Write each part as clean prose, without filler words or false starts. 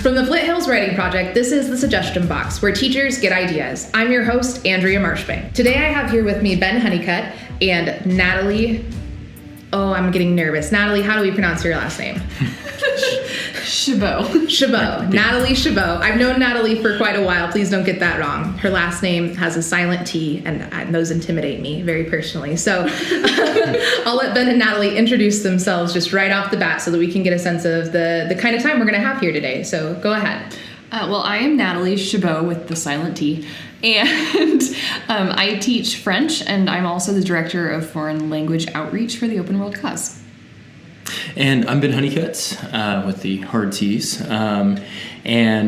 From the Flint Hills Writing Project, this is The Suggestion Box, where teachers get ideas. I'm your host, Andrea Marshbank. Today I have here with me Ben Honeycutt and Natalie... Oh, I'm getting nervous. Natalie, how do we pronounce your last name? Chabot. Chabot. Natalie Chabot. I've known Natalie for quite a while. Please don't get that wrong. Her last name has a silent T, and those intimidate me very personally. So I'll let Ben and Natalie introduce themselves just right off the bat so that we can get a sense of the kind of time we're going to have here today. So go ahead. Well, I am Natalie Chabot with the silent T, and I teach French, and I'm also the Director of Foreign Language Outreach for the Open World Cause. And I'm Ben Honeycutt with the hard T's, and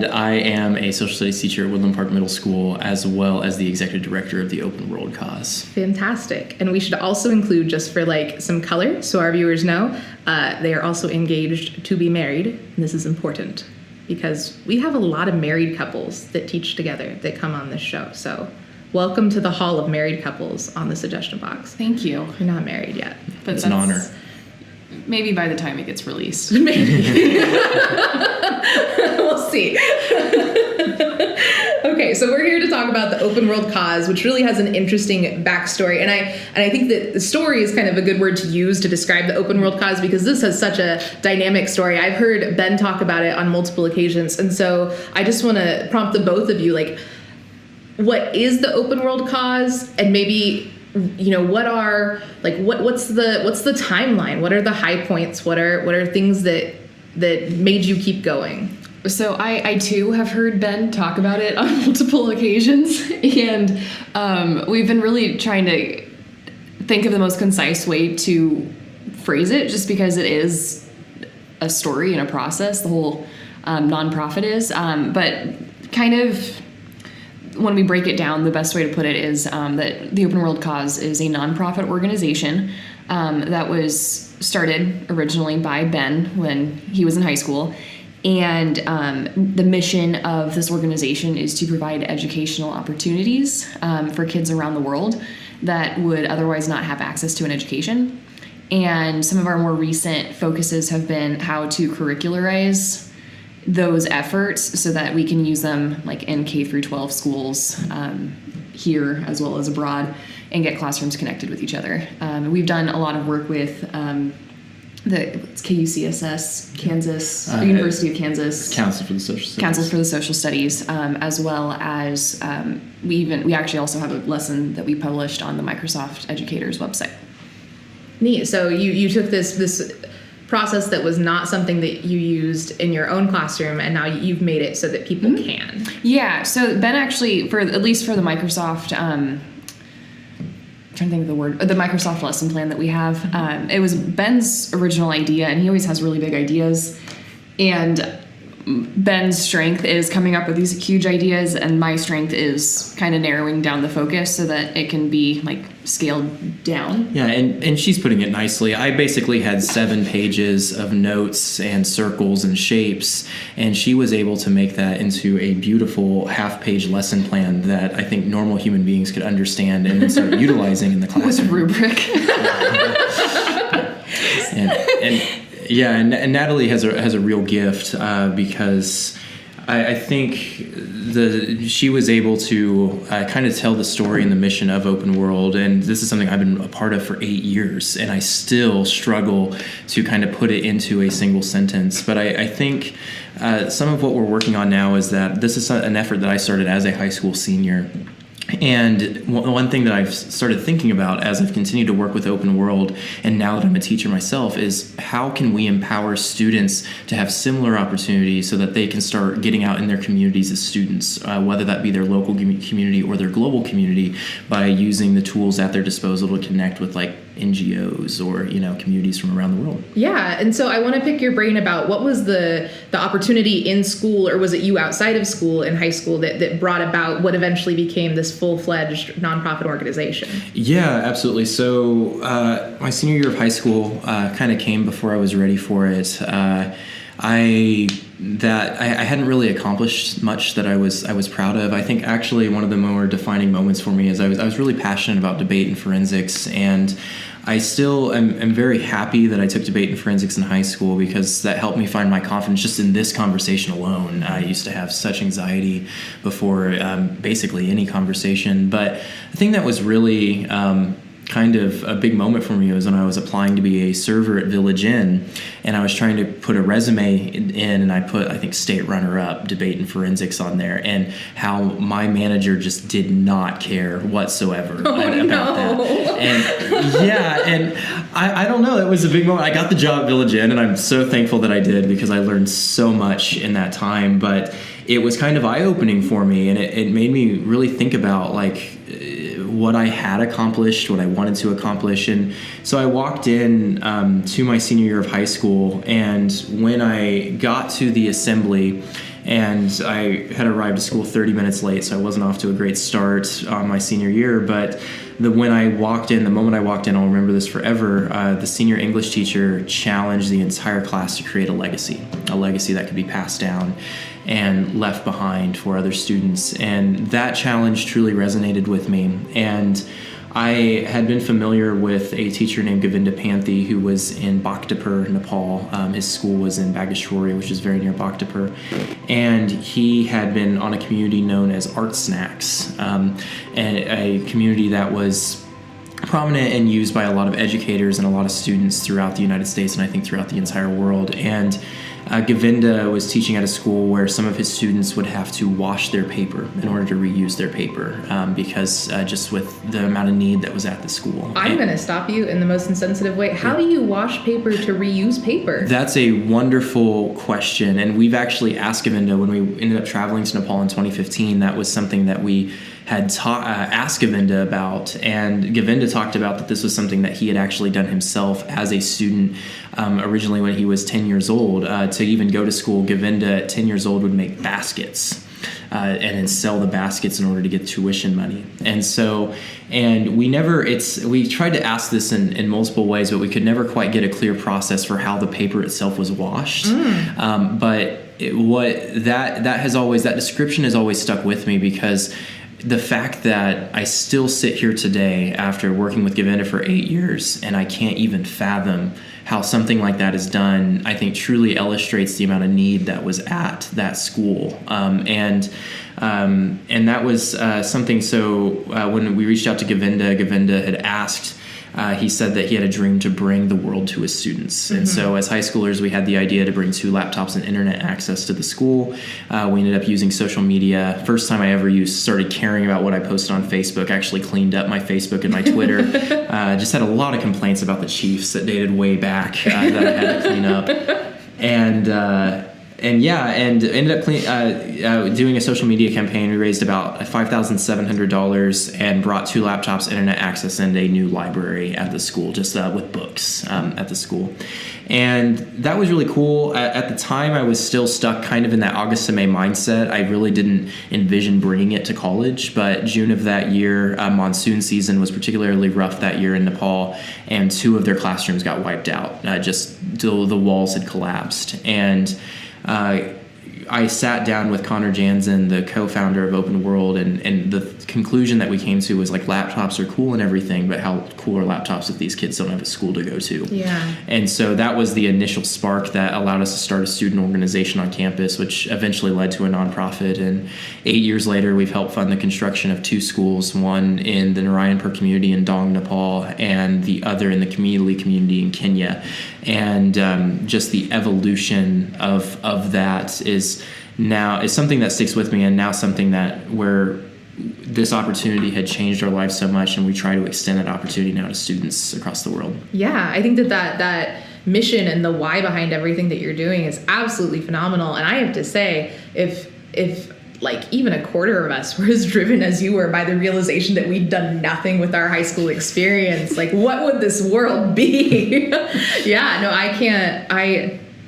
I am a social studies teacher at Woodland Park Middle School, as well as the Executive Director of the Open World Cause. Fantastic. And we should also include, just for like some color, so our viewers know, they are also engaged to be married, and this is important, because we have a lot of married couples that teach together that come on this show. So welcome to the Hall of Married Couples on the Suggestion Box. Thank you. You're not married yet. But it's an honor. Maybe by the time it gets released. Maybe. We'll see. Okay, so we're here to talk about the Open World Cause, which really has an interesting backstory. And I think that the story is kind of a good word to use to describe the Open World Cause, because this has such a dynamic story. I've heard Ben talk about it on multiple occasions. And so I just want to prompt the both of you, like, what is the Open World Cause? And maybe, you know, what's the timeline? What are the high points? What are things that made you keep going? So I too have heard Ben talk about it on multiple occasions, and we've been really trying to think of the most concise way to phrase it, just because it is a story and a process, the whole nonprofit is. But kind of when we break it down, the best way to put it is that the Open World Cause is a nonprofit organization that was started originally by Ben when he was in high school. And the mission of this organization is to provide educational opportunities for kids around the world that would otherwise not have access to an education. And some of our more recent focuses have been how to curricularize those efforts so that we can use them like in K through 12 schools here as well as abroad, and get classrooms connected with each other. We've done a lot of work with it's KUCSS, Kansas, University of Kansas. Council for the Social Studies. Council for the Social Studies, as well as we actually also have a lesson that we published on the Microsoft Educators website. Neat. So you took this process that was not something that you used in your own classroom, and now you've made it so that people can. Yeah. So Ben actually, at least for the Microsoft, I'm trying to think of the word, the Microsoft lesson plan that we have. It was Ben's original idea, and he always has really big ideas. And Ben's strength is coming up with these huge ideas, and my strength is kind of narrowing down the focus so that it can be like scaled down. Yeah, and she's putting it nicely. I basically had 7 pages of notes and circles and shapes, and she was able to make that into a beautiful half-page lesson plan that I think normal human beings could understand and then start utilizing in the classroom. With rubric. And Natalie has a real gift because I think she was able to kind of tell the story and the mission of Open World, and this is something I've been a part of for 8 years, and I still struggle to kind of put it into a single sentence. But I think some of what we're working on now is that this is an effort that I started as a high school senior. And one thing that I've started thinking about as I've continued to work with Open World, and now that I'm a teacher myself, is how can we empower students to have similar opportunities so that they can start getting out in their communities as students, whether that be their local community or their global community, by using the tools at their disposal to connect with like NGOs or, you know, communities from around the world. Yeah, and so I want to pick your brain about what was the opportunity in school, or was it you outside of school in high school that brought about what eventually became this full-fledged nonprofit organization? Yeah, absolutely. So my senior year of high school kind of came before I was ready for it. I hadn't really accomplished much that I was proud of. I think actually one of the more defining moments for me is I was really passionate about debate and forensics, and I still am very happy that I took debate and forensics in high school, because that helped me find my confidence just in this conversation alone. I used to have such anxiety before basically any conversation. But the thing that was really kind of a big moment for me was when I was applying to be a server at Village Inn, and I was trying to put a resume in, and I put, I think, state runner-up debate and forensics on there, and how my manager just did not care whatsoever about that. And yeah, and I don't know, it was a big moment. I got the job at Village Inn, and I'm so thankful that I did, because I learned so much in that time. But it was kind of eye-opening for me, and it made me really think about like what I had accomplished, what I wanted to accomplish. And so I walked in to my senior year of high school, and when I got to the assembly, and I had arrived to school 30 minutes late, so I wasn't off to a great start on my senior year, but when I walked in, the moment I walked in, I'll remember this forever, the senior English teacher challenged the entire class to create a legacy that could be passed down and left behind for other students. And that challenge truly resonated with me. And I had been familiar with a teacher named Govinda Panthy, who was in Bhaktapur, Nepal. His school was in Bageshwari, which is very near Bhaktapur. And he had been on a community known as Art Snacks, and a community that was prominent and used by a lot of educators and a lot of students throughout the United States, and I think throughout the entire world. And Govinda was teaching at a school where some of his students would have to wash their paper in order to reuse their paper, because just with the amount of need that was at the school. I'm going to stop you in the most insensitive way. How do you wash paper to reuse paper? That's a wonderful question, and we've actually asked Govinda when we ended up traveling to Nepal in 2015. That was something that we had asked Govinda about, and Govinda talked about that this was something that he had actually done himself as a student originally when he was 10 years old. To even go to school, Govinda at 10 years old would make baskets and then sell the baskets in order to get tuition money. And so, and we tried to ask this in multiple ways, but we could never quite get a clear process for how the paper itself was washed. But that description has always stuck with me, because the fact that I still sit here today after working with Govinda for 8 years, and I can't even fathom how something like that is done, I think truly illustrates the amount of need that was at that school. And that was something. So when we reached out to Govinda had asked, he said that he had a dream to bring the world to his students. And so as high schoolers, we had the idea to bring 2 laptops and internet access to the school. We ended up using social media. First time I ever started caring about what I posted on Facebook, actually cleaned up my Facebook and my Twitter. Just had a lot of complaints about the Chiefs that dated way back that I had to clean up. And ended up doing a social media campaign. We raised about $5,700 and brought 2 laptops, internet access, and a new library at the school, just with books at the school. And that was really cool. At the time, I was still stuck kind of in that August to May mindset. I really didn't envision bringing it to college, but June of that year, monsoon season was particularly rough that year in Nepal, and 2 of their classrooms got wiped out. Just the walls had collapsed. And I sat down with Connor Jansen, the co-founder of Open World, and the conclusion that we came to was like, laptops are cool and everything, but how cool are laptops if these kids don't have a school to go to? Yeah. And so that was the initial spark that allowed us to start a student organization on campus, which eventually led to a nonprofit. And 8 years later, we've helped fund the construction of 2 schools, one in the Narayanpur community in Dong, Nepal, and the other in the Kamili community in Kenya. And just the evolution of that is something that sticks with me, and now something that where this opportunity had changed our lives so much, and we try to extend that opportunity now to students across the world. Yeah, I think that mission and the why behind everything that you're doing is absolutely phenomenal. And I have to say, if like even a quarter of us were as driven as you were by the realization that we'd done nothing with our high school experience, like what would this world be? Yeah, no, I can't.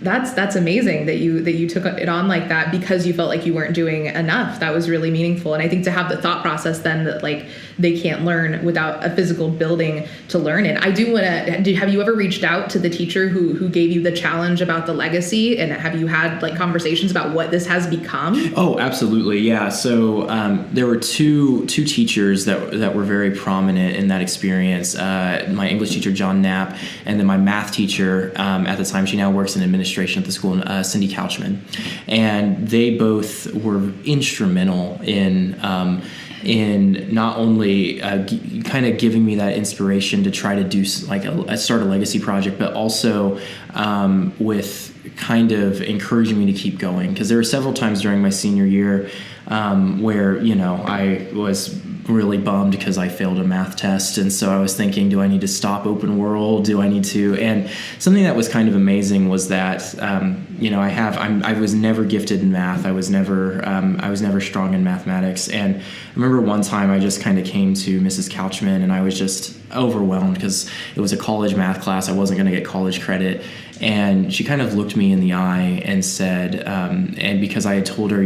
That's amazing that you took it on like that, because you felt like you weren't doing enough. That was really meaningful. And I think to have the thought process then that like they can't learn without a physical building to learn in. I do want to, have you ever reached out to the teacher who gave you the challenge about the legacy, and have you had like conversations about what this has become? Oh, absolutely. Yeah. So there were two teachers that were very prominent in that experience. My English teacher, John Knapp, and then my math teacher at the time, she now works in administration at the school, Cindy Couchman. And they both were instrumental in not only kind of giving me that inspiration to try to do like start a legacy project, but also with kind of encouraging me to keep going. Because there were several times during my senior year where, I was really bummed because I failed a math test. And so I was thinking, do I need to stop open world? Do I need to? And something that was kind of amazing was that, I was never gifted in math. I was never strong in mathematics. And I remember one time I just kind of came to Mrs. Couchman and I was just overwhelmed because it was a college math class. I wasn't going to get college credit. And she kind of looked me in the eye and said, and because I had told her,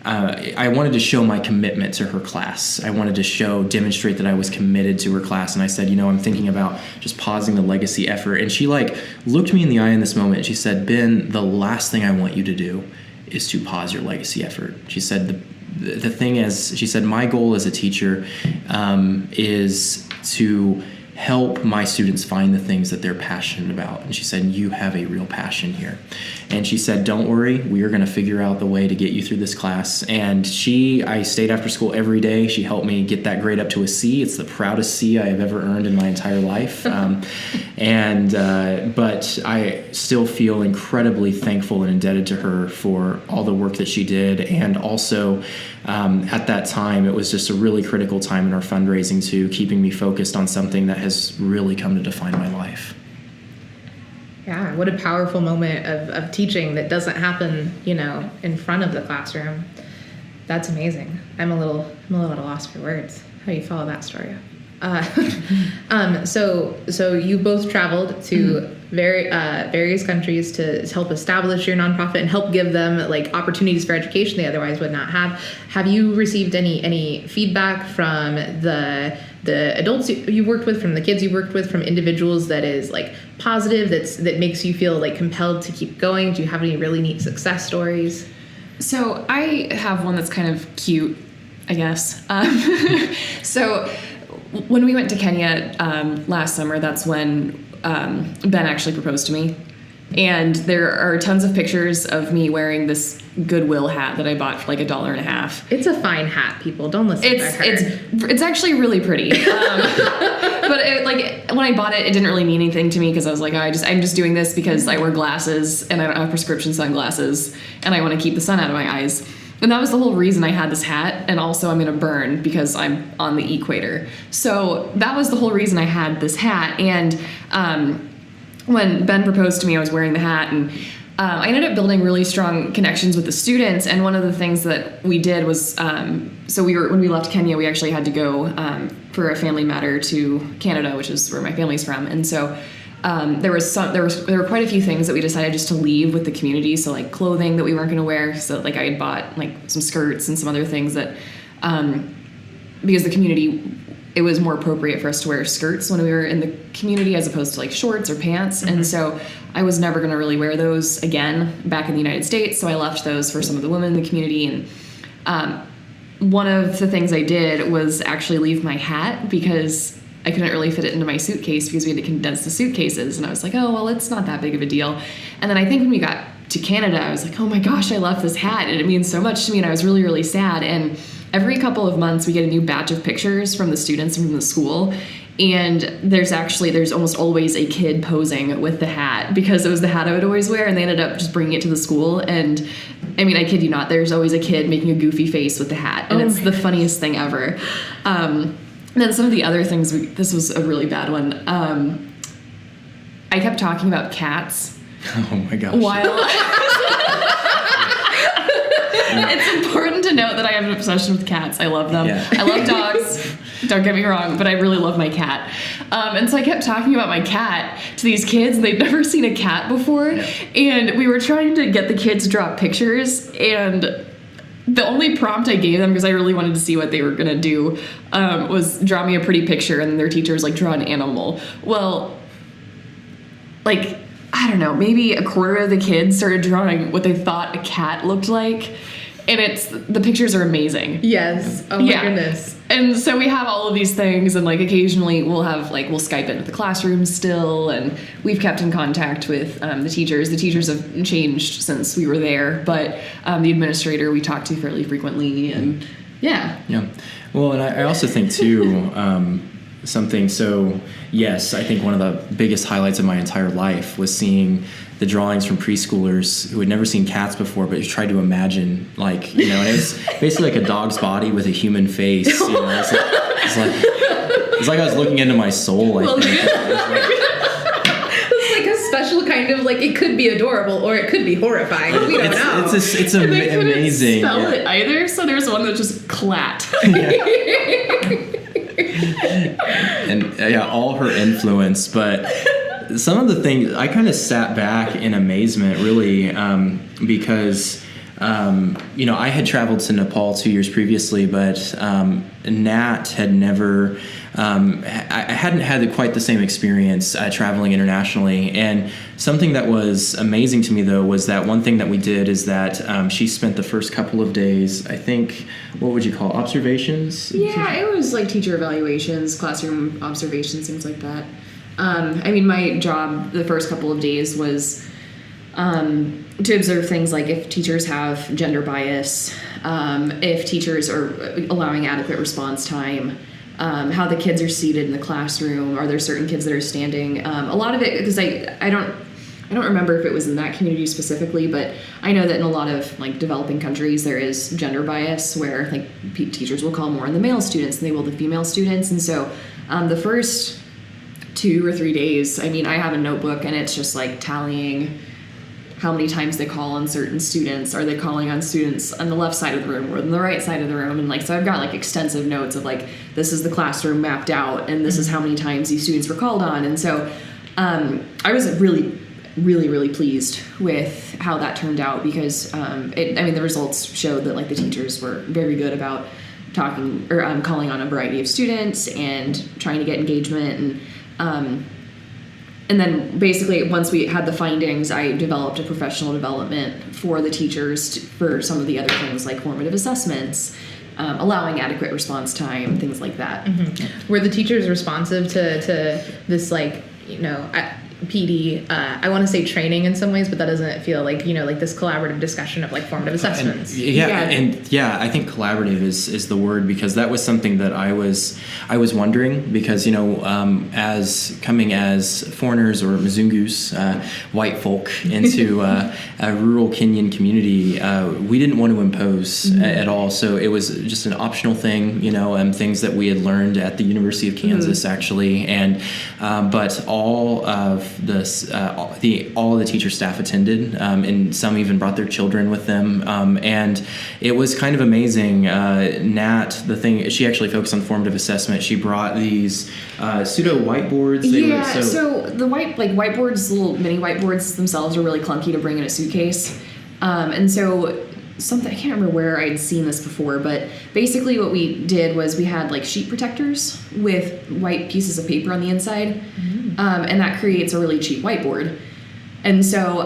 I wanted to show my commitment to her class. I wanted to demonstrate that I was committed to her class. And I said, I'm thinking about just pausing the legacy effort. And she looked me in the eye in this moment. And she said, Ben, the last thing I want you to do is to pause your legacy effort. She said, the thing is, she said, my goal as a teacher is to help my students find the things that they're passionate about. And she said, you have a real passion here. And she said, don't worry, we are going to figure out the way to get you through this class. And I stayed after school every day. She helped me get that grade up to a C. It's the proudest C I have ever earned in my entire life. But I still feel incredibly thankful and indebted to her for all the work that she did. And also at that time, it was just a really critical time in our fundraising too, keeping me focused on something that has really come to define my life. Yeah, what a powerful moment of teaching that doesn't happen, in front of the classroom. That's amazing. I'm a little at a loss for words. How do you follow that story up? So you both traveled to various countries to help establish your nonprofit and help give them like opportunities for education they otherwise would not have. Have you received any feedback from the adults you worked with, from the kids you worked with, from individuals that is like positive, that makes you feel like compelled to keep going? Do you have any really neat success stories? So I have one that's kind of cute, I guess. So when we went to Kenya last summer, that's when Ben actually proposed to me. And there are tons of pictures of me wearing this Goodwill hat that I bought for like $1.50. It's a fine hat, people. Don't listen to her. It's actually really pretty. But when I bought it, it didn't really mean anything to me because I was like, I'm just doing this because I wear glasses and I don't have prescription sunglasses and I want to keep the sun out of my eyes. And that was the whole reason I had this hat. And also I'm going to burn because I'm on the equator. So that was the whole reason I had this hat. And when Ben proposed to me, I was wearing the hat, and I ended up building really strong connections with the students. And one of the things that we did was, when we left Kenya, we actually had to go for a family matter to Canada, which is where my family's from. And so there were quite a few things that we decided just to leave with the community. So like clothing that we weren't going to wear. So like I had bought like some skirts and some other things that, because the community, it was more appropriate for us to wear skirts when we were in the community as opposed to like shorts or pants. Mm-hmm. And so I was never going to really wear those again back in the United States. So I left those for some of the women in the community. And one of the things I did was actually leave my hat because I couldn't really fit it into my suitcase because we had to condense the suitcases. And I was like, oh, well, it's not that big of a deal. And then I think when we got to Canada, I was like, oh my gosh, I left this hat and it means so much to me. And I was really, really sad. And every couple of months, we get a new batch of pictures from the students from the school. And there's almost always a kid posing with the hat because it was the hat I would always wear. And they ended up just bringing it to the school. And I mean, I kid you not, there's always a kid making a goofy face with the hat. And it's the funniest thing ever. And then some of the other things, this was a really bad one. I kept talking about cats. Oh my gosh. While It's important to note that I have an obsession with cats. I love them. Yeah. I love dogs. Don't get me wrong, but I really love my cat. And so I kept talking about my cat to these kids, and they'd never seen a cat before. Yeah. And we were trying to get the kids to draw pictures, and the only prompt I gave them, because I really wanted to see what they were going to do, was draw me a pretty picture, and their teacher was like, draw an animal. Well, like, I don't know, maybe a quarter of the kids started drawing what they thought a cat looked like. And the pictures are amazing. Yes. Oh my goodness. And so we have all of these things, and like occasionally we'll Skype in with the classroom still, and we've kept in contact with the teachers. The teachers have changed since we were there, but the administrator we talk to fairly frequently, and yeah. Well, and I also think too, something, so yes, I think one of the biggest highlights of my entire life was seeing the drawings from preschoolers who had never seen cats before, but tried to imagine, like, you know, and it was basically like a dog's body with a human face. You know, it's like I was looking into my soul. I think. It's like a special kind of, like, it could be adorable or it could be horrifying. We don't know. It's and they couldn't amazing. Spell it either. So there's one that's just clat. And all her influence, but some of the things I kind of sat back in amazement, really, because I had traveled to Nepal 2 years previously, but Nat had never. I hadn't had quite the same experience traveling internationally, and something that was amazing to me, though, was that one thing that we did is that she spent the first couple of days, I think, what would you call observations? Yeah, it was like teacher evaluations, classroom observations, things like that. My job the first couple of days was to observe things like if teachers have gender bias, if teachers are allowing adequate response time, how the kids are seated in the classroom. Are there certain kids that are standing? A lot of it, because I don't remember if it was in that community specifically, but I know that in a lot of like developing countries there is gender bias where like teachers will call more on the male students than they will the female students, and so the first 2 or 3 days, I have a notebook and it's just like tallying how many times they call on certain students. Are they calling on students on the left side of the room or on the right side of the room? And like, so I've got like extensive notes of like, this is the classroom mapped out and this is how many times these students were called on. And so I was really, really, really pleased with how that turned out, because the results showed that like the teachers were very good about talking or calling on a variety of students and trying to get engagement. And then basically once we had the findings, I developed a professional development for the teachers for some of the other things like formative assessments, allowing adequate response time, things like that. Mm-hmm. Were the teachers responsive to this, like, PD, I want to say training in some ways, but that doesn't feel like, like this collaborative discussion of like formative assessments. I think collaborative is the word, because that was something that I was wondering, because, as coming as foreigners or Mzungus, white folk into a rural Kenyan community, we didn't want to impose at all. So it was just an optional thing, things that we had learned at the University of Kansas, actually. And, but all of all of the teacher staff attended, and some even brought their children with them, and it was kind of amazing. Nat, she actually focused on formative assessment. She brought these pseudo whiteboards. So the whiteboards, little mini whiteboards themselves, are really clunky to bring in a suitcase, and so I can't remember where I'd seen this before, but basically what we did was we had like sheet protectors with white pieces of paper on the inside, and that creates a really cheap whiteboard. And so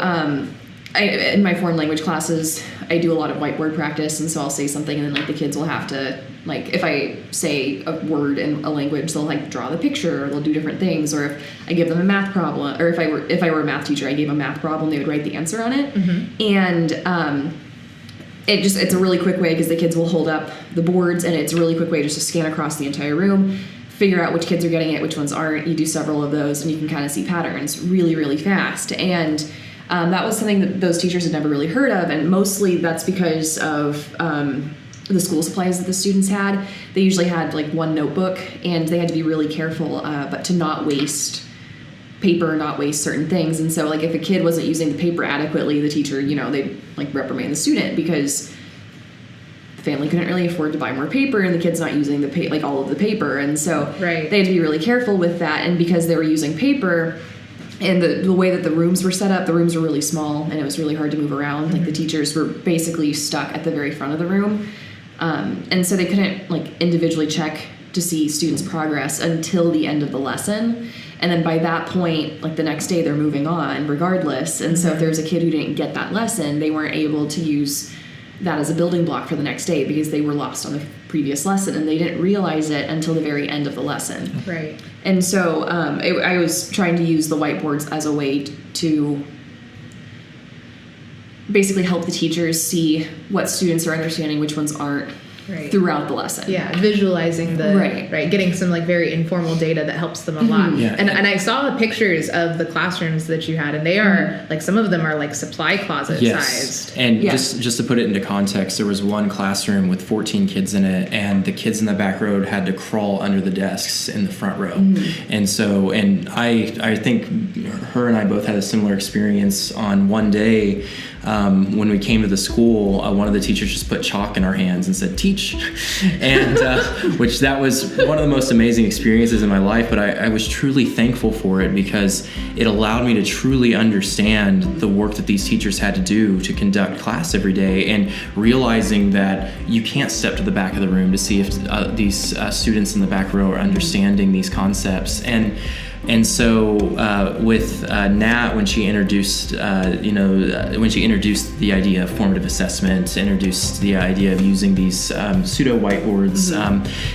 in my foreign language classes, I do a lot of whiteboard practice, and so I'll say something and then like the kids will have to, like, if I say a word in a language, they'll like draw the picture, or they'll do different things. Or if I give them a math problem, or if I were a math teacher, I gave a math problem, they would write the answer on it. And it's a really quick way, because the kids will hold up the boards, and it's a really quick way just to scan across the entire room, figure out which kids are getting it, which ones aren't. You do several of those, and you can kind of see patterns really, really fast. And that was something that those teachers had never really heard of, and mostly that's because of the school supplies that the students had. They usually had like one notebook, and they had to be really careful, but to not waste paper, not waste certain things. And so like if a kid wasn't using the paper adequately, the teacher, they'd like reprimand the student, because the family couldn't really afford to buy more paper, and the kid's not using all of the paper. And so they had to be really careful with that. And because they were using paper, And the way that the rooms were set up, the rooms were really small, and it was really hard to move around. Like, the teachers were basically stuck at the very front of the room. And so they couldn't, like, individually check to see students' progress until the end of the lesson. And then by that point, like, the next day, they're moving on regardless. And so if there was a kid who didn't get that lesson, they weren't able to use that as a building block for the next day because they were lost on the previous lesson, and they didn't realize it until the very end of the lesson. Right. And so I was trying to use the whiteboards as a way to basically help the teachers see what students are understanding, which ones aren't, Right. throughout the lesson. Yeah, visualizing the Right. getting some like very informal data that helps them a lot. Yeah. And I saw pictures of the classrooms that you had, and they are like, some of them are like supply closet sized. And Yeah. just to put it into context, there was one classroom with 14 kids in it, and the kids in the back row had to crawl under the desks in the front row. And so, and I think her and I both had a similar experience on one day. When we came to the school, one of the teachers just put chalk in our hands and said, "Teach," and which that was one of the most amazing experiences in my life. But I was truly thankful for it because it allowed me to truly understand the work that these teachers had to do to conduct class every day, and realizing that you can't step to the back of the room to see if these students in the back row are understanding these concepts. And so with Nat, when she introduced, when she introduced the idea of formative assessment, introduced the idea of using these pseudo whiteboards,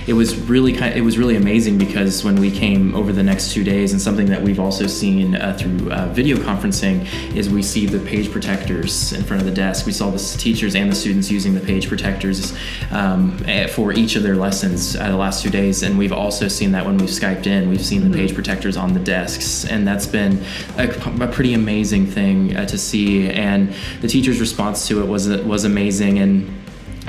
it was really amazing, because when we came over the next 2 days, and something that we've also seen through video conferencing, is we see the page protectors in front of the desk. We saw the teachers and the students using the page protectors for each of their lessons the last 2 days, and we've also seen that when we've Skyped in, we've seen the page protectors on the desks, and that's been a pretty amazing thing to see. And the teachers' response to it was amazing, and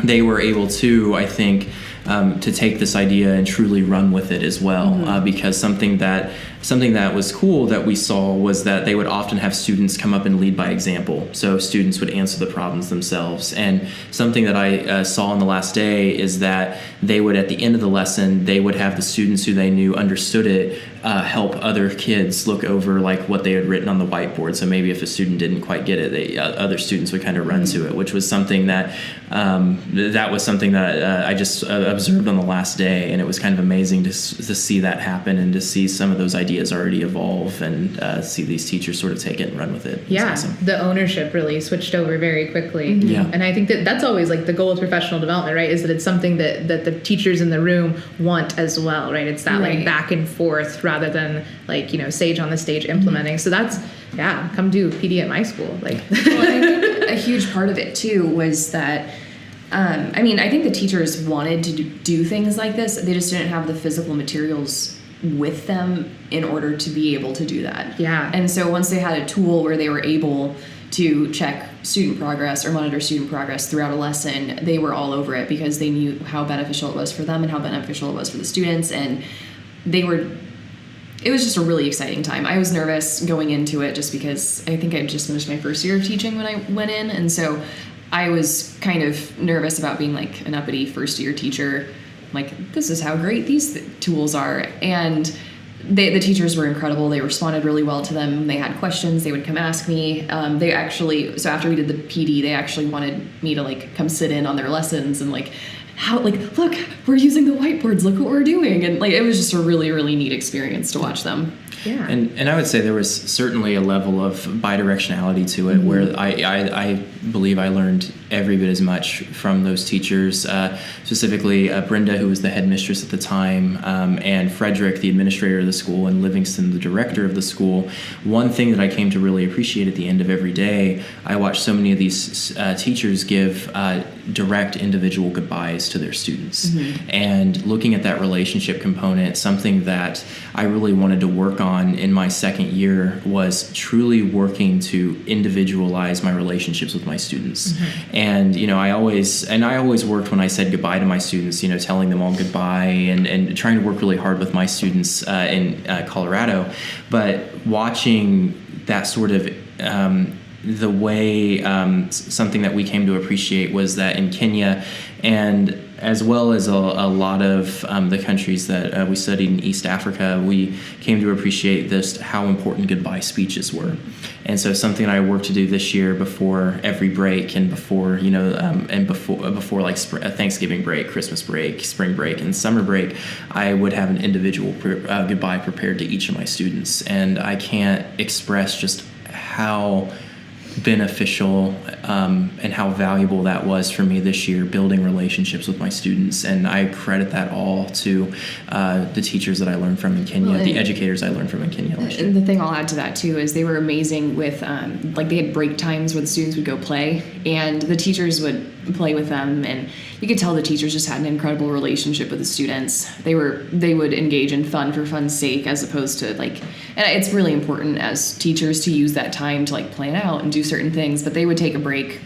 they were able to, I think, to take this idea and truly run with it as well, because something that was cool that we saw was that they would often have students come up and lead by example. So students would answer the problems themselves. And something that I saw on the last day is that they would, at the end of the lesson, they would have the students who they knew understood it help other kids look over like what they had written on the whiteboard. So maybe if a student didn't quite get it, other students would kind of run to it, which was something that I just observed on the last day, and it was kind of amazing to see that happen, and to see some of those ideas already evolve, and see these teachers sort of take it and run with it. It's awesome. The ownership really switched over very quickly. Yeah. And I think that's always like the goal of professional development, right? Is that it's something that the teachers in the room want as well, right? It's that like back and forth rather than like, sage on the stage implementing. So that's, come do PD at my school. Like, Well, I think a huge part of it too was that, I think the teachers wanted to do things like this. They just didn't have the physical materials with them in order to be able to do that. Yeah. And so once they had a tool where they were able to check student progress or monitor student progress throughout a lesson, they were all over it, because they knew how beneficial it was for them and how beneficial it was for the students. And it was just a really exciting time. I was nervous going into it just because I think I just finished my first year of teaching when I went in. And so I was kind of nervous about being like an uppity first year teacher. Like, this is how great these tools are. And the teachers were incredible. They responded really well to them. They had questions. They would come ask me. So after we did the PD, they actually wanted me to like come sit in on their lessons and like, look, we're using the whiteboards. Look what we're doing. And like, it was just a really, really neat experience to watch them. Yeah. And I would say there was certainly a level of bidirectionality to it, where I believe I learned every bit as much from those teachers, specifically Brenda, who was the headmistress at the time, and Frederick, the administrator of the school, and Livingston, the director of the school. One thing that I came to really appreciate at the end of every day, I watched so many of these teachers give direct individual goodbyes to their students. And looking at that relationship component, something that I really wanted to work on in my second year was truly working to individualize my relationships with my students. And I always worked when I said goodbye to my students, telling them all goodbye, and trying to work really hard with my students in Colorado. But watching that sort of the way something that we came to appreciate was that in Kenya, and as well as a lot of the countries that we studied in East Africa, we came to appreciate this, how important goodbye speeches were. And so something I worked to do this year before every break and before, before like Thanksgiving break, Christmas break, spring break, and summer break, I would have an individual goodbye prepared to each of my students. And I can't express just how beneficial and how valuable that was for me this year, building relationships with my students. And I credit that all to the teachers that I learned from in Kenya, the educators I learned from in Kenya last year. And the thing I'll add to that too is they were amazing with they had break times where the students would go play and the teachers would play with them, and you could tell the teachers just had an incredible relationship with the students. They would engage in fun for fun's sake, as opposed to and it's really important as teachers to use that time to plan out and do certain things, but they would take a break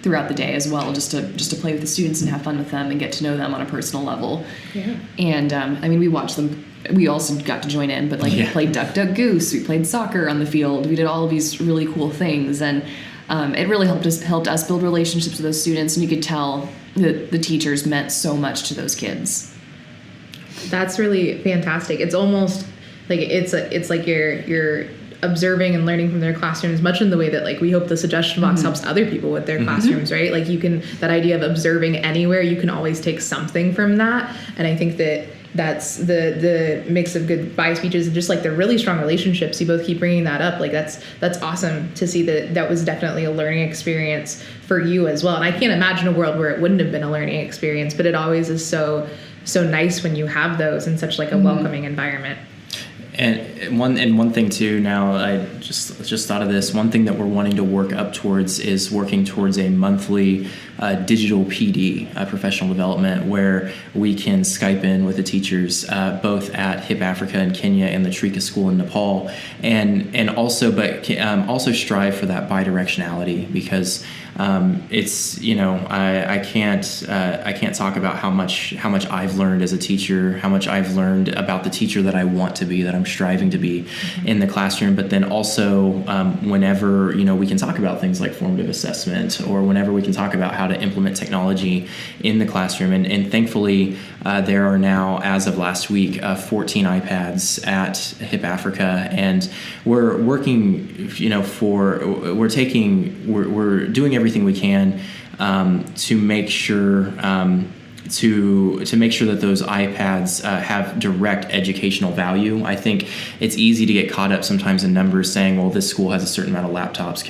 throughout the day as well, just to play with the students and have fun with them and get to know them on a personal level. Yeah. And we watched them. We also got to join in, but we played Duck Duck Goose. We played soccer on the field. We did all of these really cool things, and it really helped us build relationships with those students, and you could tell that the teachers meant so much to those kids. That's really fantastic. It's almost like it's like you're observing and learning from their classrooms, much in the way that we hope the suggestion box helps other people with their classrooms, right? You can, that idea of observing anywhere, you can always take something from that. And I think that's the mix of goodbye speeches and just the really strong relationships. You both keep bringing that up. That's awesome to see that was definitely a learning experience for you as well. And I can't imagine a world where it wouldn't have been a learning experience, but it always is so nice when you have those in such a welcoming environment. And one thing too, now I just thought of this, one thing that we're wanting to work up towards is working towards a monthly digital PD, professional development, where we can Skype in with the teachers, both at HIP Africa in Kenya and the Trika School in Nepal, and also strive for that bidirectionality, because it's, I can't talk about how much I've learned as a teacher, how much I've learned about the teacher that I want to be, that I'm striving to be in the classroom. But then also whenever we can talk about things like formative assessment, or whenever we can talk about how to implement technology in the classroom, and thankfully there are now, as of last week, 14 iPads at HIP Africa, and we're working we're doing everything we can to make sure to make sure that those iPads have direct educational value. I think it's easy to get caught up sometimes in numbers, saying, well, this school has a certain amount of laptops.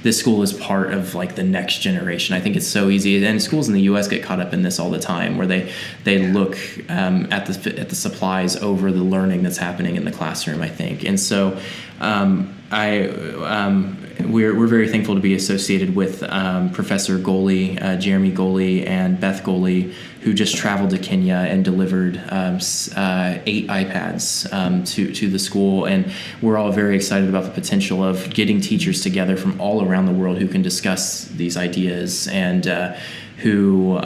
This school is part of the next generation. I think it's so easy, and schools in the U.S. get caught up in this all the time, where they look at the supplies over the learning that's happening in the classroom, I think. And so we're very thankful to be associated with Professor Goley, Jeremy Goley, and Beth Goley, who just traveled to Kenya and delivered 8 iPads to the school. And we're all very excited about the potential of getting teachers together from all around the world who can discuss these ideas, and who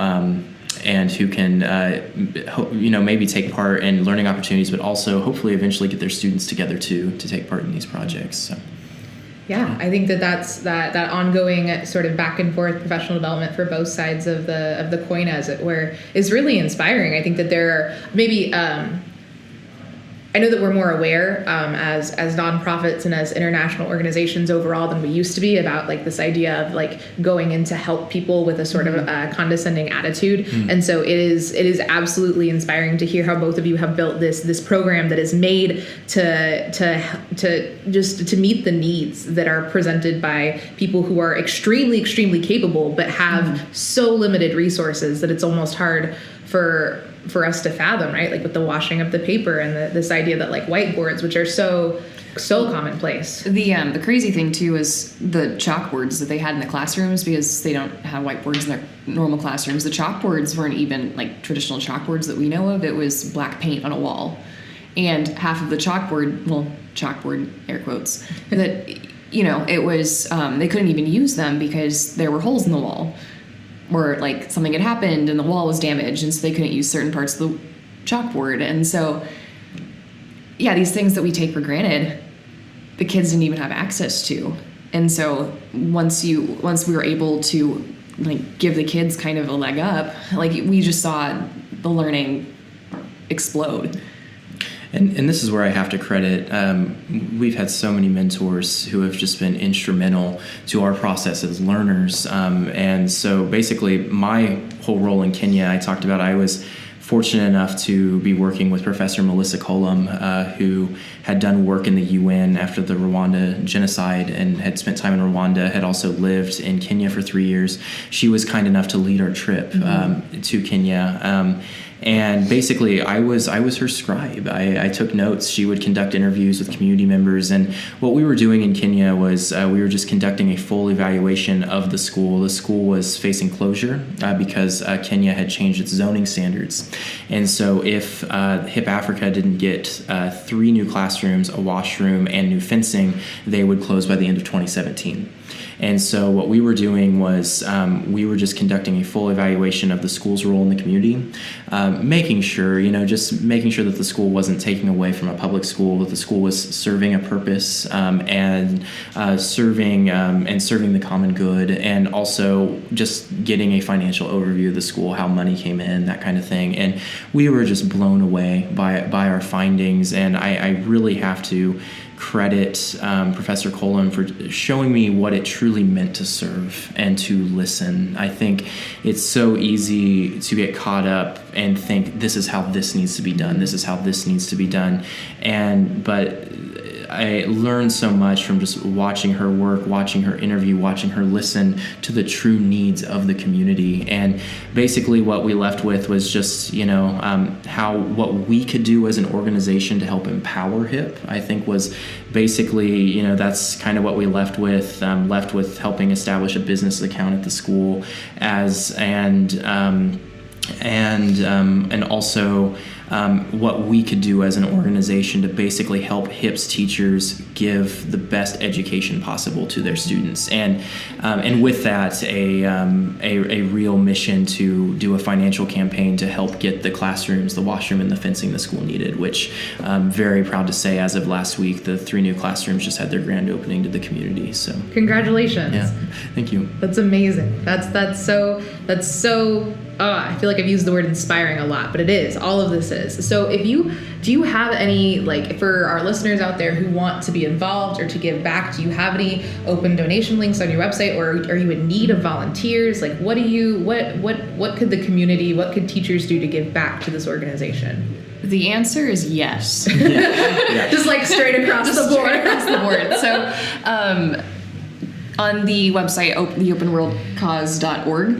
can maybe take part in learning opportunities, but also hopefully eventually get their students together to take part in these projects. So. Yeah, I think that's that ongoing sort of back and forth professional development for both sides of the coin, as it were, is really inspiring. I think that there are maybe I know that we're more aware as nonprofits and as international organizations overall than we used to be about this idea of going in to help people with a sort of condescending attitude. And so it is absolutely inspiring to hear how both of you have built this program that is made to meet the needs that are presented by people who are extremely, extremely capable, but have so limited resources that it's almost hard for us to fathom, right? With the washing of the paper and this idea that whiteboards, which are so commonplace. The crazy thing too is the chalkboards that they had in the classrooms, because they don't have whiteboards in their normal classrooms. The chalkboards weren't even traditional chalkboards that we know of. It was black paint on a wall, and half of the chalkboard air quotes, that it was they couldn't even use them because there were holes in the wall, or something had happened and the wall was damaged, and so they couldn't use certain parts of the chalkboard. And so these things that we take for granted, the kids didn't even have access to. And so once we were able to like give the kids kind of a leg up. Like we just saw the learning explode. And this is where I have to credit, we've had so many mentors who have just been instrumental to our process as learners. And so basically my whole role in Kenya, I talked about, I was fortunate enough to be working with Professor Melissa Colum, who had done work in the UN after the Rwanda genocide and had spent time in Rwanda, had also lived in Kenya for 3 years. She was kind enough to lead our trip to Kenya. And basically, I was her scribe. I took notes. She would conduct interviews with community members. And what we were doing in Kenya was we were just conducting a full evaluation of the school. The school was facing closure because Kenya had changed its zoning standards. And so if HIP Africa didn't get 3 new classrooms, a washroom, and new fencing, they would close by the end of 2017. And so what we were doing was we were just conducting a full evaluation of the school's role in the community, making sure, just making sure that the school wasn't taking away from a public school, that the school was serving a purpose and serving the common good, and also just getting a financial overview of the school, how money came in, that kind of thing. And we were just blown away by our findings, and I really have to credit Professor Colon for showing me what it truly meant to serve and to listen. I think it's so easy to get caught up and think this is how this needs to be done. This is how this needs to be done. But I learned so much from just watching her work, watching her interview, watching her listen to the true needs of the community. And basically what we left with was just, what we could do as an organization to help empower HIP, I think was basically, that's kind of what we left with helping establish a business account at the school and also what we could do as an organization to basically help HIP's teachers give the best education possible to their students, and with that a real mission to do a financial campaign to help get the classrooms, the washroom, and the fencing the school needed. Which I'm very proud to say, as of last week, the 3 new classrooms just had their grand opening to the community. So congratulations! Yeah, thank you. That's amazing. That's so. I feel like I've used the word inspiring a lot, but it is. All of this is. So do you have any, for our listeners out there who want to be involved or to give back, do you have any open donation links on your website, or are you in need of volunteers? What could the community, what could teachers do to give back to this organization? The answer is yes. Yeah. Just straight across the board. Straight across the board. So, on the website, theopenworldcause.org,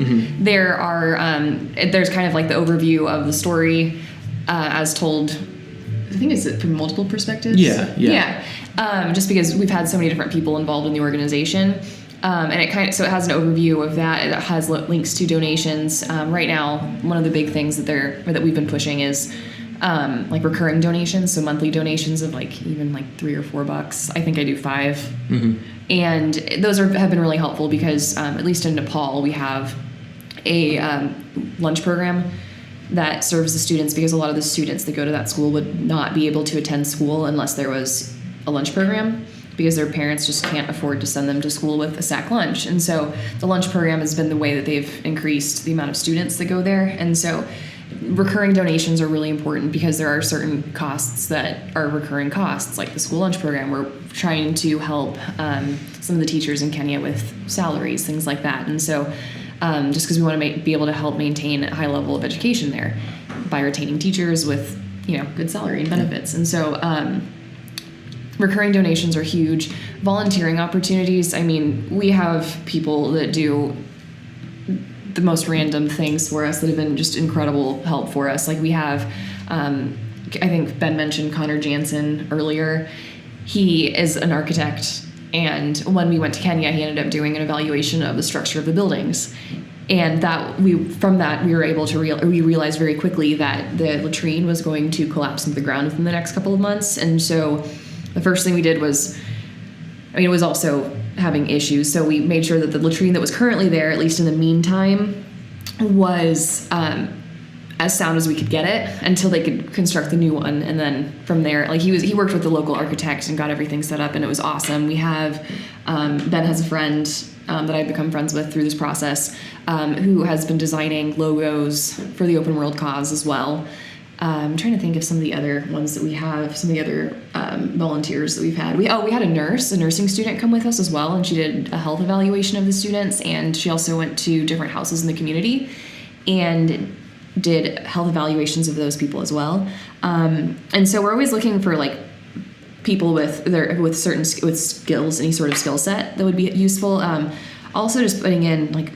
there's kind of the overview of the story as told. I think it's from multiple perspectives. Yeah. Just because we've had so many different people involved in the organization, and it has an overview of that. It has links to donations. Right now, one of the big things that we've been pushing is recurring donations, so monthly donations of even $3 or $4. I think I do $5. Mm-hmm. And those have been really helpful because at least in Nepal we have a lunch program that serves the students, because a lot of the students that go to that school would not be able to attend school unless there was a lunch program, because their parents just can't afford to send them to school with a sack lunch. And so the lunch program has been the way that they've increased the amount of students that go there. And so recurring donations are really important because there are certain costs that are recurring costs, like the school lunch program. We're trying to help some of the teachers in Kenya with salaries, things like that. And so just because we want to be able to help maintain a high level of education there by retaining teachers with good salary and benefits. And so recurring donations are huge. Volunteering opportunities, we have people that do the most random things for us that have been just incredible help for us. We have, I think Ben mentioned Connor Jansen earlier. He is an architect, and when we went to Kenya, he ended up doing an evaluation of the structure of the buildings. And we were able to we realized very quickly that the latrine was going to collapse into the ground within the next couple of months. And so the first thing we did was, it was also having issues. So we made sure that the latrine that was currently there, at least in the meantime, was as sound as we could get it until they could construct the new one. And then from there, like he worked with the local architect and got everything set up, and it was awesome. We have, Ben has a friend that I've become friends with through this process, who has been designing logos for the Open World Cause as well. I'm trying to think of some of the other ones that we have, some of the other volunteers that we've had. We had a nursing student come with us as well, and she did a health evaluation of the students, and she also went to different houses in the community and did health evaluations of those people as well. And so we're always looking for like people with skills, any sort of skill set that would be useful. Also just putting in like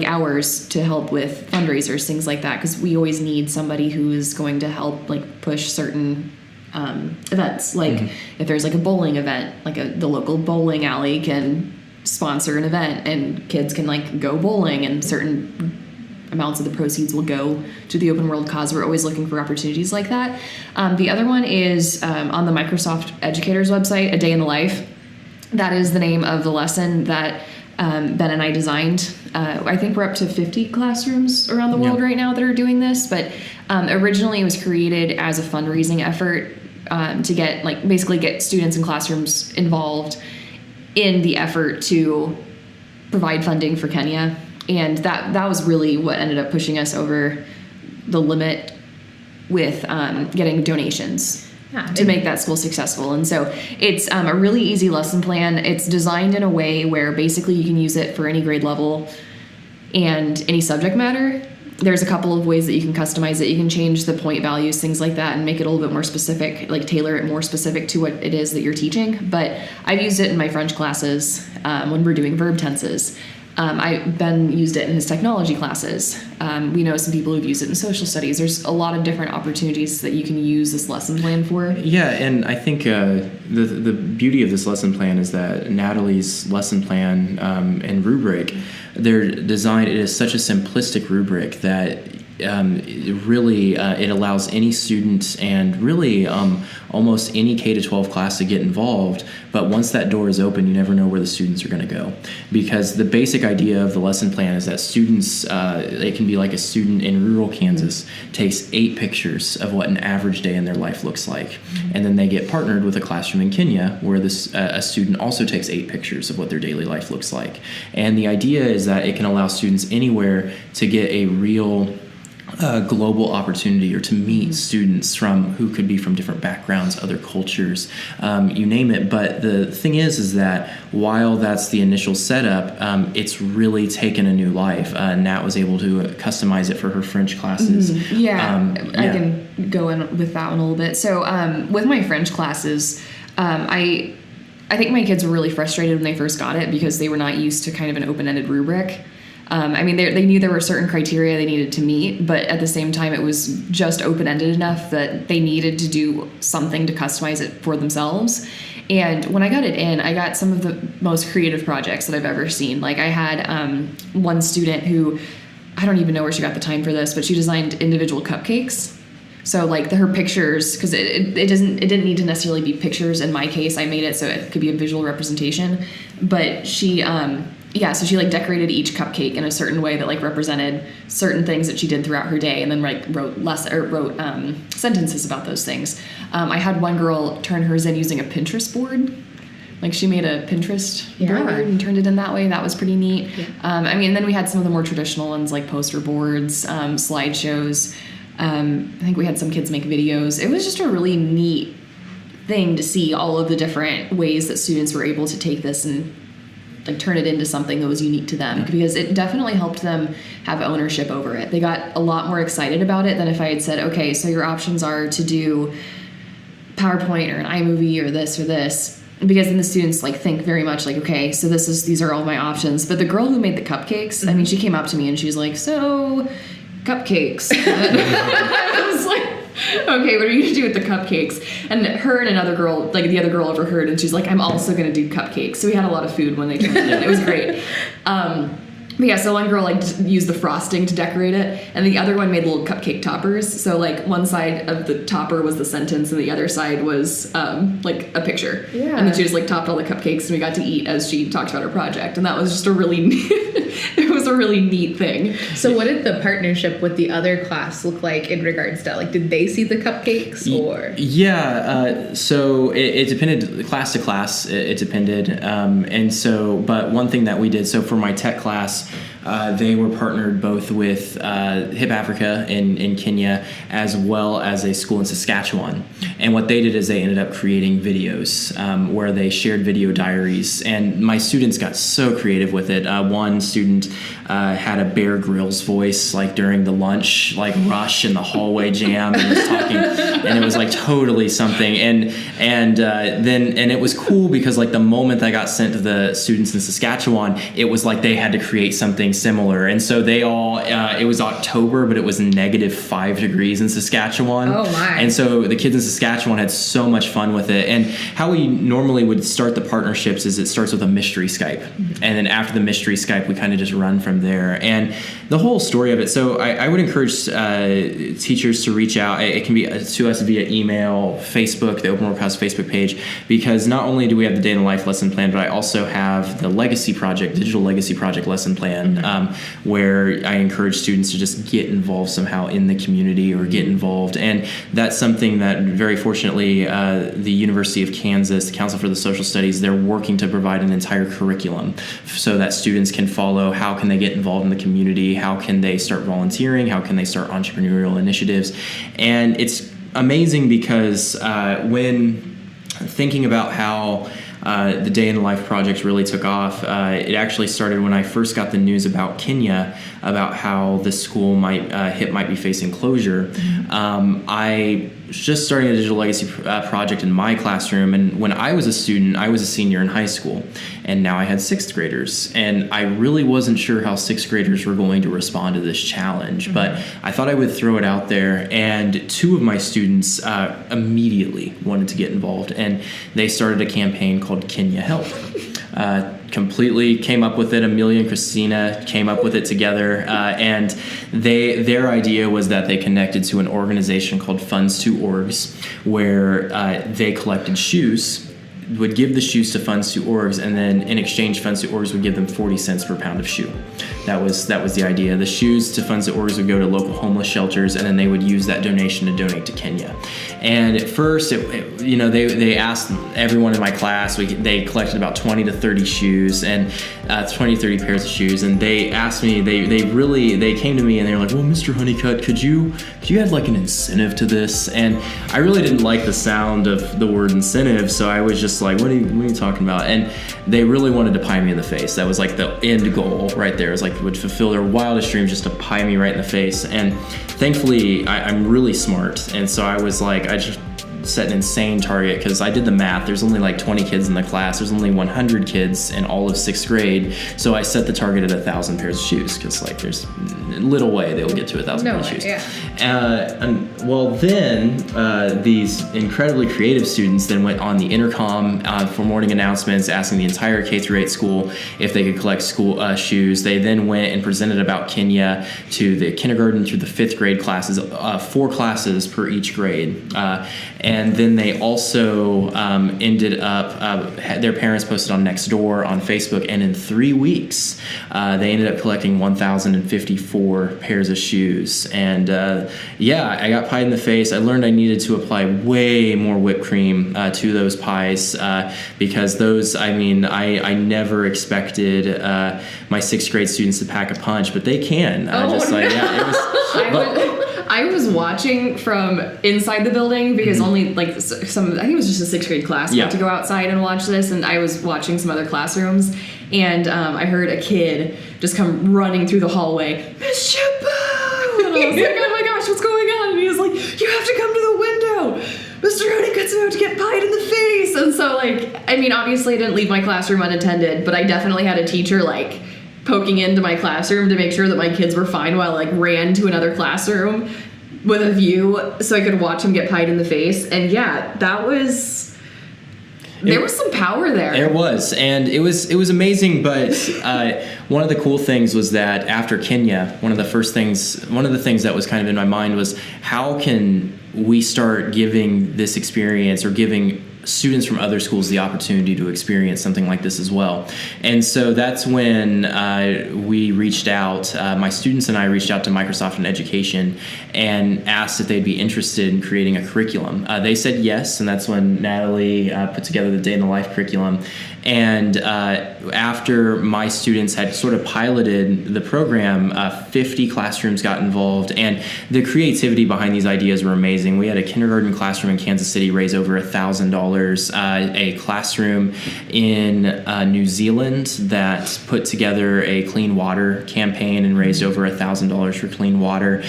hours to help with fundraisers, things like that, because we always need somebody who is going to help like push certain events. Like if there's like a bowling event, like the local bowling alley can sponsor an event and kids can like go bowling, and certain amounts of the proceeds will go to the Open World Cause. We're always looking for opportunities like that. The other one is on the Microsoft Educators website, A Day in the Life. That is the name of the lesson that Ben and I designed. I think we're up to 50 classrooms around the world right now that are doing this, but originally it was created as a fundraising effort to get students and classrooms involved in the effort to provide funding for Kenya. And that was really what ended up pushing us over the limit with getting donations to make that school successful. And so it's a really easy lesson plan. It's designed in a way where basically you can use it for any grade level and any subject matter. There's a couple of ways that you can customize it. You can change the point values, things like that, and make it a little bit more specific, like tailor it more specific to what it is that you're teaching. But I've used it in my French classes when we're doing verb tenses. Ben used it in his technology classes. We know some people who've used it in social studies. There's a lot of different opportunities that you can use this lesson plan for. Yeah, and I think the beauty of this lesson plan is that Natalie's lesson plan and rubric, they're designed, it is such a simplistic rubric that it allows any student and really almost any K-12 class to get involved. But once that door is open, you never know where the students are going to go, because the basic idea of the lesson plan is that students, it can be like a student in rural Kansas takes 8 pictures of what an average day in their life looks like, and then they get partnered with a classroom in Kenya where a student also takes 8 pictures of what their daily life looks like. And the idea is that it can allow students anywhere to get a real global opportunity, or to meet students who could be from different backgrounds, other cultures, you name it. But the thing is that while that's the initial setup, it's really taken a new life. Nat was able to customize it for her French classes. I can go in with that one a little bit. So with my French classes, I think my kids were really frustrated when they first got it because they were not used to kind of an open-ended rubric. They knew there were certain criteria they needed to meet, but at the same time, it was just open-ended enough that they needed to do something to customize it for themselves. And when I got it in, I got some of the most creative projects that I've ever seen. Like I had one student who, I don't even know where she got the time for this, but she designed individual cupcakes. So like her pictures, because it didn't need to necessarily be pictures. In my case, I made it so it could be a visual representation, but she so she like decorated each cupcake in a certain way that like represented certain things that she did throughout her day, and then like wrote sentences about those things. I had one girl turn hers in using a Pinterest board. Like she made a Pinterest board and turned it in that way. That was pretty neat. Yeah. And then we had some of the more traditional ones like poster boards, slideshows. I think we had some kids make videos. It was just a really neat thing to see all of the different ways that students were able to take this and like turn it into something that was unique to them, because it definitely helped them have ownership over it. They got a lot more excited about it than if I had said, okay, so your options are to do PowerPoint or an iMovie or this, because then the students like think very much like, okay, so these are all my options. But the girl who made the cupcakes, I mean, she came up to me and she was like, so cupcakes. I was like, okay, what are you gonna do with the cupcakes? And her and another girl, like the other girl overheard, and she's like, I'm also gonna do cupcakes. So we had a lot of food when they turned it in. It was great. But But yeah, so one girl like used the frosting to decorate it, and the other one made little cupcake toppers. So like one side of the topper was the sentence, and the other side was like a picture. Yeah. And then she just like topped all the cupcakes, and we got to eat as she talked about her project, and that was just a really it was a really neat thing. So what did the partnership with the other class look like in regards to, like, did they see the cupcakes or? Yeah, so it depended class to class. It depended, and so but one thing that we did, so for my tech class, they were partnered both with Hip Africa in Kenya as well as a school in Saskatchewan. And what they did is they ended up creating videos where they shared video diaries. And my students got so creative with it. One student had a Bear Grylls voice, like during the lunch like rush in the hallway jam, and was talking, and it was like totally something. And then it was cool because like the moment that got sent to the students in Saskatchewan, it was like they had to create something similar. And so they all it was October, but it was -5 degrees in Saskatchewan. Oh my. And so the kids in Saskatchewan had so much fun with it. And how we normally would start the partnerships is it starts with a mystery Skype, and then after the mystery Skype we kind of just run from there. And the whole story of it, so I would encourage teachers to reach out. It can be to us via email, Facebook, the Open World Cause Facebook page, because not only do we have the Day in the Life lesson plan, but I also have the Legacy Project, Digital Legacy Project lesson plan, where I encourage students to just get involved somehow in the community or get involved. And that's something that very fortunately the University of Kansas, the Council for the Social Studies, they're working to provide an entire curriculum so that students can follow how can they get involved in the community, how can they start volunteering, how can they start entrepreneurial initiatives. And it's amazing because when thinking about how the Day in the Life project really took off, it actually started when I first got the news about Kenya, about how the school might be facing closure. I was just starting a digital legacy project in my classroom, and when I was a student, I was a senior in high school, and now I had sixth graders, and I really wasn't sure how sixth graders were going to respond to this challenge, but I thought I would throw it out there, and two of my students immediately wanted to get involved, and they started a campaign called Kenya Help. Completely came up with it. Amelia and Christina came up with it together, and their idea was that they connected to an organization called Funds to Orgs, where they collected shoes, would give the shoes to Funds to Orgs, and then in exchange, Funds to Orgs would give them 40 cents per pound of shoe. That was the idea. The shoes to Funds to Orgs would go to local homeless shelters, and then they would use that donation to donate to Kenya. And at first, they asked everyone in my class. They collected about 20 to 30 shoes and 20 to 30 pairs of shoes, and they asked me. They came to me and they were like, "Well, Mr. Honeycutt, could you add like an incentive to this?" And I really didn't like the sound of the word incentive, so I was just like, what are you talking about? And they really wanted to pie me in the face. That was like the end goal right there. It was like would fulfill their wildest dreams just to pie me right in the face. And thankfully, I'm really smart, and so I was like, I just set an insane target because I did the math. There's only like 20 kids in the class. There's only 100 kids in all of sixth grade. So I set the target at 1,000 pairs of shoes because like there's little way they'll get to 1,000 pairs of shoes. Then these incredibly creative students then went on the intercom for morning announcements, asking the entire K-8 school if they could collect school shoes. They then went and presented about Kenya to the kindergarten through the fifth grade classes, 4 classes per each grade. And then they also ended up, their parents posted on Nextdoor, on Facebook, and in 3 weeks, they ended up collecting 1,054 pairs of shoes. And I got pied in the face. I learned I needed to apply way more whipped cream to those pies because those, I never expected my sixth grade students to pack a punch, but they can. I was watching from inside the building because only like I think it was just a sixth grade class got to go outside and watch this, and I was watching some other classrooms, and I heard a kid just come running through the hallway, Miss Chabot! And I was like, oh my gosh, what's going on? And he was like, you have to come to the window! Mr. Honeycutt's about to get pied in the face! And so obviously I didn't leave my classroom unattended, but I definitely had a teacher poking into my classroom to make sure that my kids were fine while I ran to another classroom with a view so I could watch him get pied in the face. And yeah, that was there was some power there. There was, and it was amazing. But one of the cool things was that after Kenya, one of the things that was kind of in my mind was, how can we start giving this experience, or giving students from other schools the opportunity to experience something like this as well. And so that's when we reached out, my students and I reached out to Microsoft and Education and asked if they'd be interested in creating a curriculum. They said yes, and that's when Natalie put together the Day in the Life curriculum. And after my students had sort of piloted the program, 50 classrooms got involved, and the creativity behind these ideas were amazing. We had a kindergarten classroom in Kansas City raise over $1,000, a classroom in New Zealand that put together a clean water campaign and raised over $1,000 for clean water.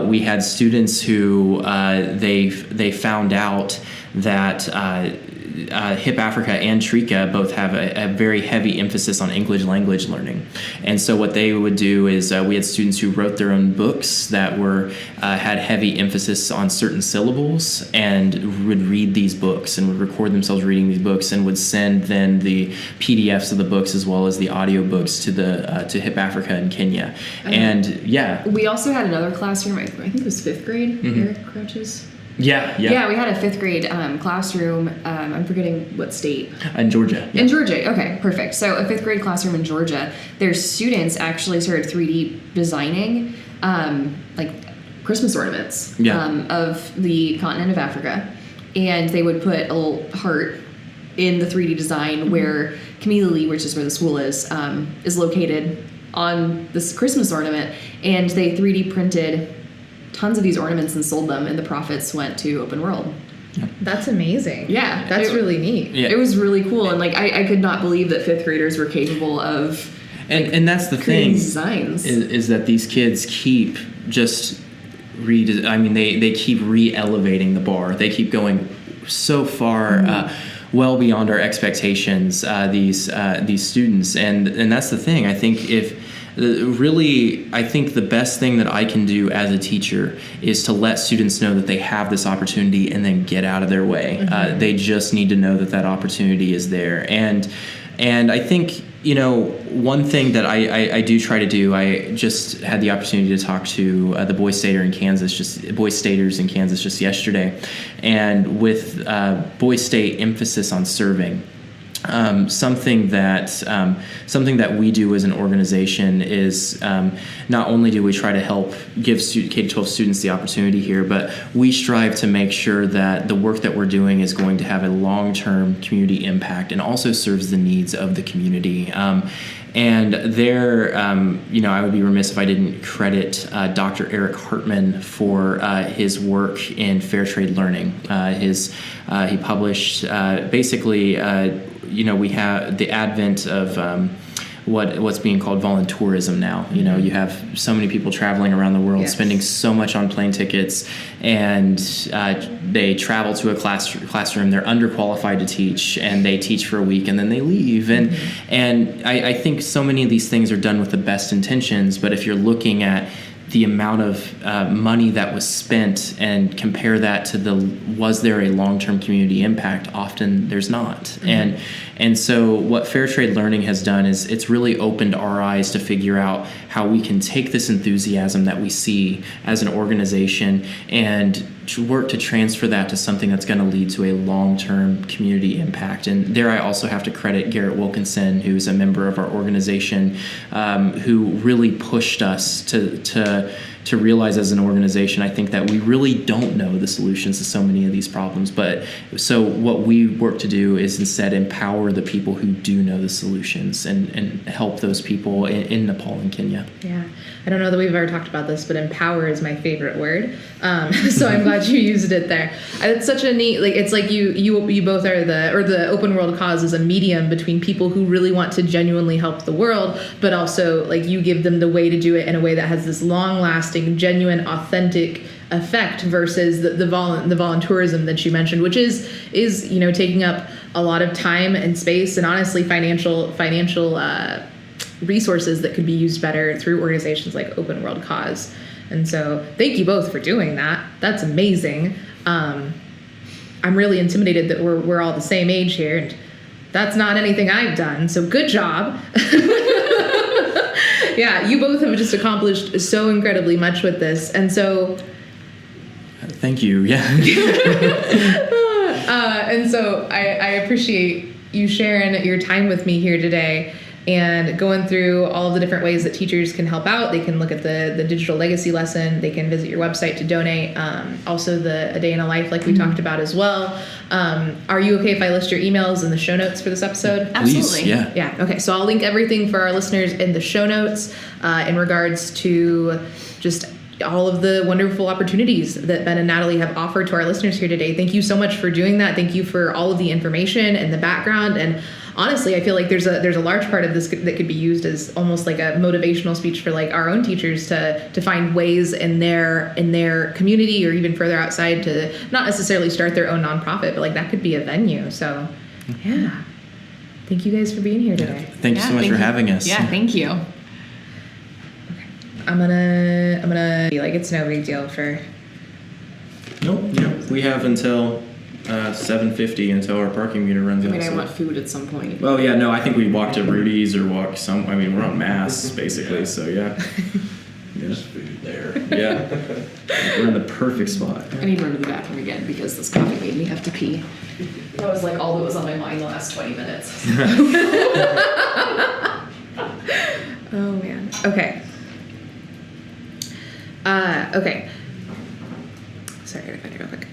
We had students who they found out that HIP Africa and TRICA both have a very heavy emphasis on English language learning. And so what they would do is we had students who wrote their own books that had heavy emphasis on certain syllables, and would read these books and would record themselves reading these books, and would send then the PDFs of the books as well as the audio books to HIP Africa in Kenya. And yeah. We also had another classroom, I think it was 5th grade, Eric Crouches. Yeah. Yeah, we had a 5th grade classroom. I'm forgetting what state. In Georgia. Yeah. In Georgia. Okay, perfect. So a 5th grade classroom in Georgia, their students actually started 3D designing like Christmas ornaments of the continent of Africa. And they would put a little heart in the 3D design where Camille, which is where the school is located on this Christmas ornament. And they 3D printed tons of these ornaments and sold them, and the profits went to Open World. That's amazing. Yeah. That's really neat. Yeah. It was really cool, and like I could not believe that 5th graders were capable of and that's the thing designs. Is that these kids keep just they keep re-elevating the bar. They keep going so far well beyond our expectations, these students, and that's the thing. I think I think the best thing that I can do as a teacher is to let students know that they have this opportunity and then get out of their way. They just need to know that opportunity is there. And I think, one thing that I do try to do, I just had the opportunity to talk to the Boy Staters in Kansas just yesterday. And with Boy State emphasis on serving, something that we do as an organization is not only do we try to help give K-12 students the opportunity here, but we strive to make sure that the work that we're doing is going to have a long-term community impact and also serves the needs of the community. And there, I would be remiss if I didn't credit Dr. Eric Hartman for his work in fair trade learning. He published we have the advent of what's being called voluntourism now. You have so many people traveling around the world, spending so much on plane tickets, and they travel to a classroom. They're underqualified to teach, and they teach for a week, and then they leave. And I think so many of these things are done with the best intentions, but if you're looking at the amount of money that was spent and compare that to was there a long-term community impact, often there's not. And so what fair trade learning has done is it's really opened our eyes to figure out how we can take this enthusiasm that we see as an organization and work to transfer that to something that's going to lead to a long-term community impact. And there I also have to credit Garrett Wilkinson, who's a member of our organization, who really pushed us to realize as an organization, I think that we really don't know the solutions to so many of these problems. But so what we work to do is instead empower the people who do know the solutions and help those people in Nepal and Kenya. Yeah. I don't know that we've ever talked about this, but empower is my favorite word. So I'm glad you used it there. It's such a neat, it's like you both are the Open World Cause is a medium between people who really want to genuinely help the world, but also you give them the way to do it in a way that has this long-lasting, genuine, authentic effect versus the voluntourism that you mentioned, which is taking up a lot of time and space and honestly financial resources that could be used better through organizations like Open World Cause. And so thank you both for doing that. That's amazing. I'm really intimidated that we're all the same age here, and that's not anything I've done. So good job. Yeah, you both have just accomplished so incredibly much with this, and so. Thank you. Yeah. And so I appreciate you sharing your time with me here today and going through all of the different ways that teachers can help out. They can look at the digital legacy lesson. They can visit your website to donate. Also A Day in a Life, like we talked about as well. Are you okay if I list your emails in the show notes for this episode? Absolutely. Please, yeah. Yeah. Okay. So I'll link everything for our listeners in the show notes in regards to just all of the wonderful opportunities that Ben and Natalie have offered to our listeners here today. Thank you so much for doing that. Thank you for all of the information and the background. And honestly, I feel like there's a large part of this that could be used as almost like a motivational speech for like our own teachers to find ways in their community or even further outside to not necessarily start their own nonprofit, but like that could be a venue. So yeah. Thank you guys for being here today. Thank you so much for having us. Yeah, thank you. I'm gonna be like, it's no big deal for. Nope. We have until 7:50 until our parking meter runs out. I want food at some point. Well, yeah, no, I think we walk to Rudy's or walk we're on Mass basically, so yeah. There's food there. Yeah. We're in the perfect spot. I need to run to the bathroom again because this coffee made me have to pee. That was like all that was on my mind the last 20 minutes. Oh man. Okay. Okay. Sorry, I gotta find it real quick.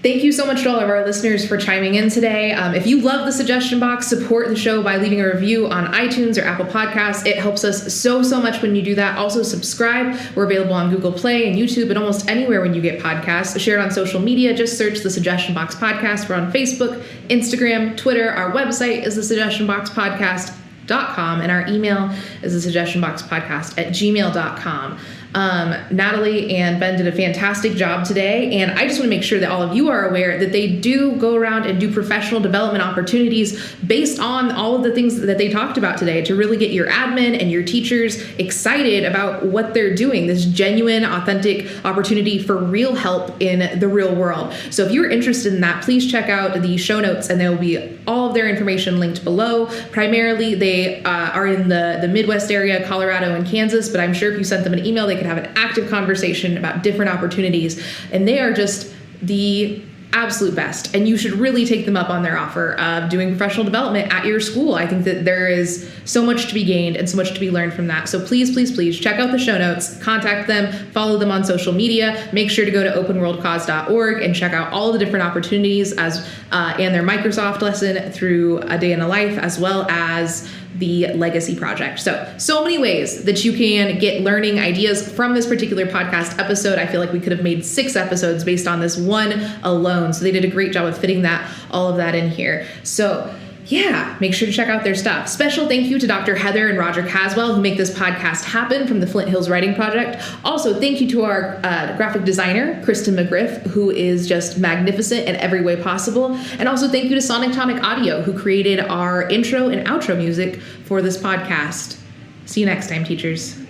Thank you so much to all of our listeners for chiming in today. If you love the suggestion box, support the show by leaving a review on iTunes or Apple Podcasts. It helps us so much when you do that. Also, subscribe. We're available on Google Play and YouTube and almost anywhere when you get podcasts. Share it on social media. Just search the Suggestion Box Podcast. We're on Facebook, Instagram, Twitter. Our website is the suggestionboxpodcast.com, and our email is the suggestionboxpodcast@gmail.com. Natalie and Ben did a fantastic job today, and I just want to make sure that all of you are aware that they do go around and do professional development opportunities based on all of the things that they talked about today to really get your admin and your teachers excited about what they're doing, this genuine, authentic opportunity for real help in the real world. So if you're interested in that, please check out the show notes, and there will be all of their information linked below. Primarily, they are in the Midwest area, Colorado and Kansas, but I'm sure if you sent them an email, they could have an active conversation about different opportunities, and they are just the absolute best, and you should really take them up on their offer of doing professional development at your school. I think that there is so much to be gained and so much to be learned from that. So please check out the show notes, contact them, follow them on social media, make sure to go to openworldcause.org and check out all the different opportunities and their Microsoft lesson through A Day in a Life, as well as the Legacy Project. So many ways that you can get learning ideas from this particular podcast episode. I feel like we could have made 6 episodes based on this one alone. So they did a great job of fitting all of that in here. So yeah, make sure to check out their stuff. Special thank you to Dr. Heather and Roger Caswell, who make this podcast happen from the Flint Hills Writing Project. Also, thank you to our graphic designer, Kristen McGriff, who is just magnificent in every way possible. And also thank you to Sonic Tonic Audio, who created our intro and outro music for this podcast. See you next time, teachers.